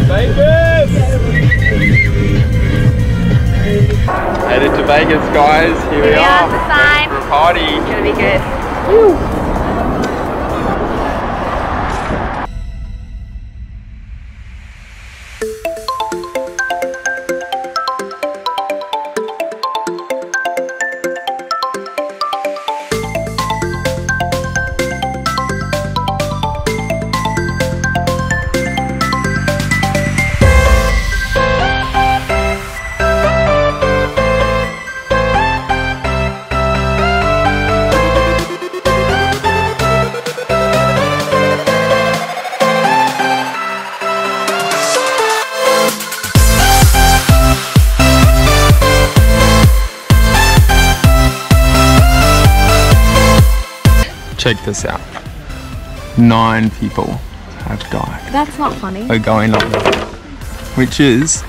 Vegas! Headed to Vegas, guys. Here we are. The sign. For a party. It's gonna be good. Woo. Check this out. 9 people have died. That's not funny. Are going up, which is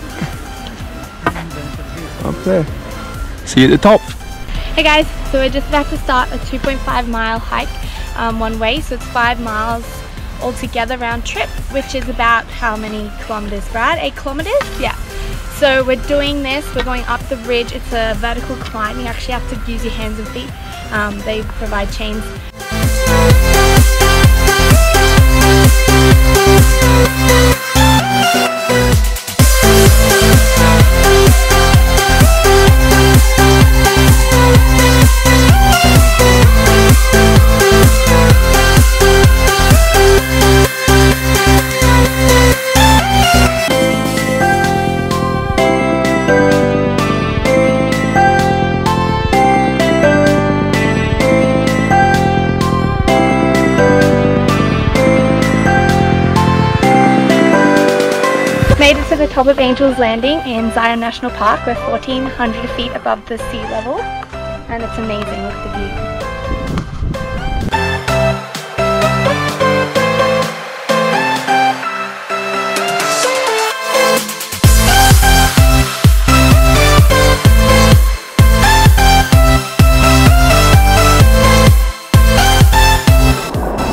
up there. See you at the top. Hey guys, so we're just about to start a 2.5 mile hike one way, so it's 5 miles altogether round trip, which is about how many kilometers, Brad? 8 kilometers? Yeah. So we're doing this, we're going up the ridge. It's a vertical climb. You actually have to use your hands and feet. They provide chains. Made it to the top of Angel's Landing in Zion National Park. We're 1,400 feet above the sea level, and it's amazing. Look at the view.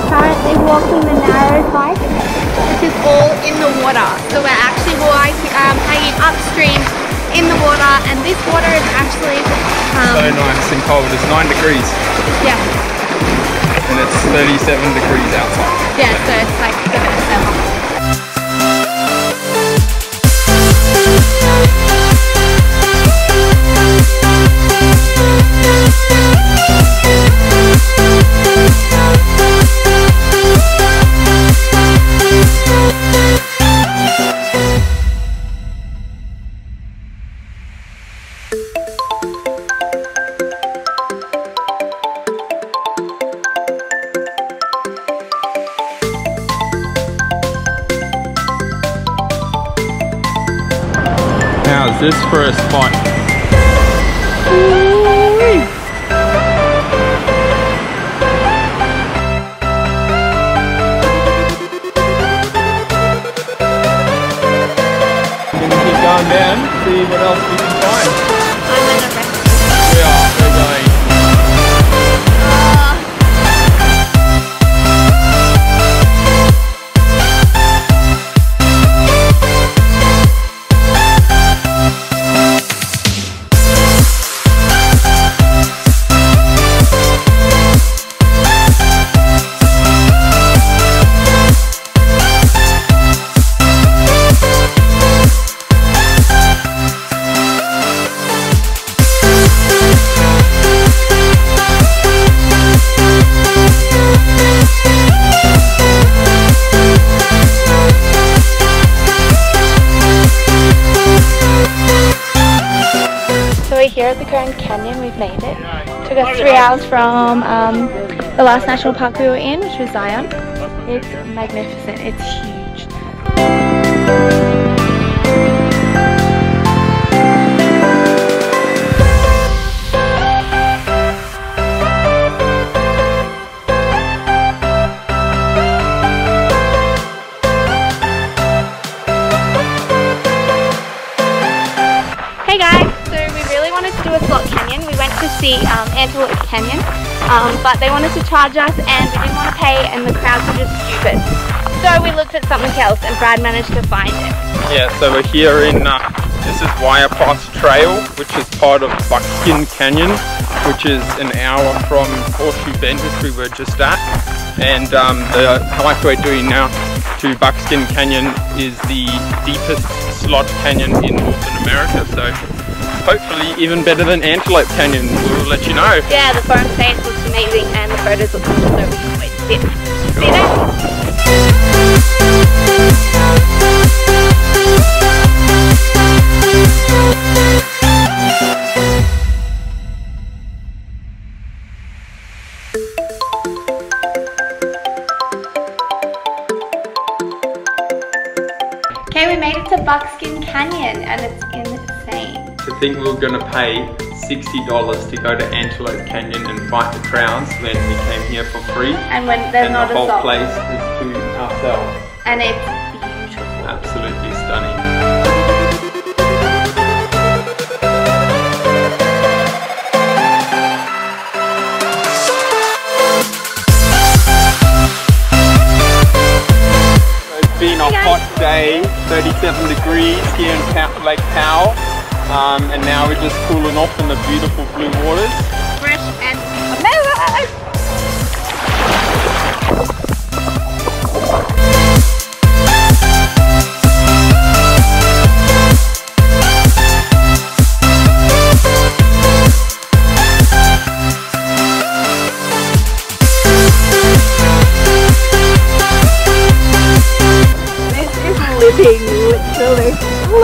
Currently walking the narrow hike, which is all in the water. So we're actually hiking upstream in the water, and this water is actually so nice and cold. It's 9 degrees. Yeah. And it's 37 degrees outside. Yeah, so it's like the best ever. How's this for a spot? Gonna keep going down, see what else we can find. I'm in a wreck. We're going. Here at the Grand Canyon, we've made it. Took us 3 hours from the last national park we were in, which was Zion. It's magnificent, it's huge. Hey guys, so we really wanted to do a slot canyon. We went to see Antelope Canyon, but they wanted to charge us and we didn't want to pay, and the crowds were just stupid. So we looked at something else and Brad managed to find it. Yeah, so we're here in, this is Wire Pass Trail, which is part of Buckskin Canyon, which is an hour from Horseshoe Bend, which we were just at. And the hike we're doing now to Buckskin Canyon is the deepest slot canyon in Northern America. So hopefully even better than Antelope Canyon. We'll let you know. Yeah, the forest space looks amazing and the photos look cool, so we can't wait to see it. See you there. Okay, we made it to Buckskin Canyon and it's insane. To think we were going to pay $60 to go to Antelope Canyon and fight the crowns when we came here for free. And when there's not a the whole salt. place is to ourselves. And it's beautiful. Absolutely stunning. It's been a hot day, 37 degrees here in Lake Powell. And now we're just cooling off in the beautiful blue waters. Fresh and amazing!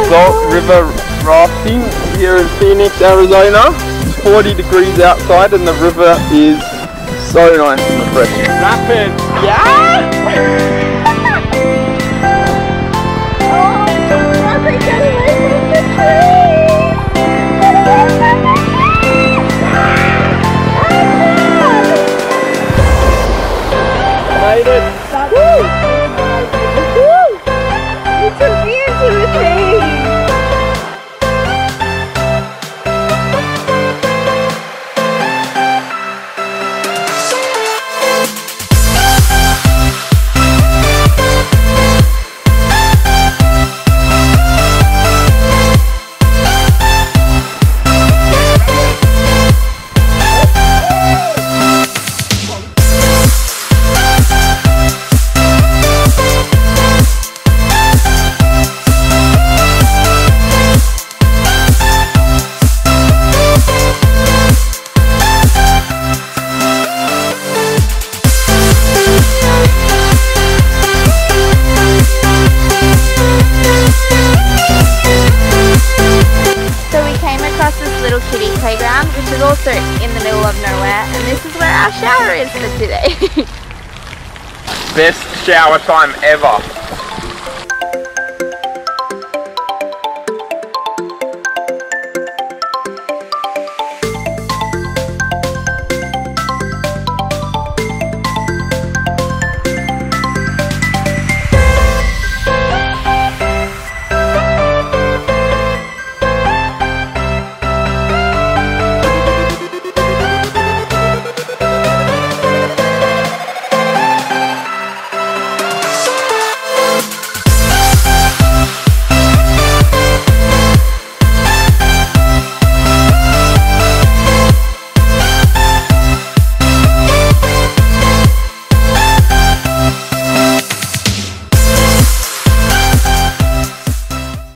Salt River rafting here in Phoenix, Arizona. It's 40 degrees outside and the river is so nice and refreshing. Rapids, yeah! Oh, nothing getting away from the trees! Made it! You took me into the trees! Playground, which is also in the middle of nowhere, and this is where our shower is for today. Best shower time ever.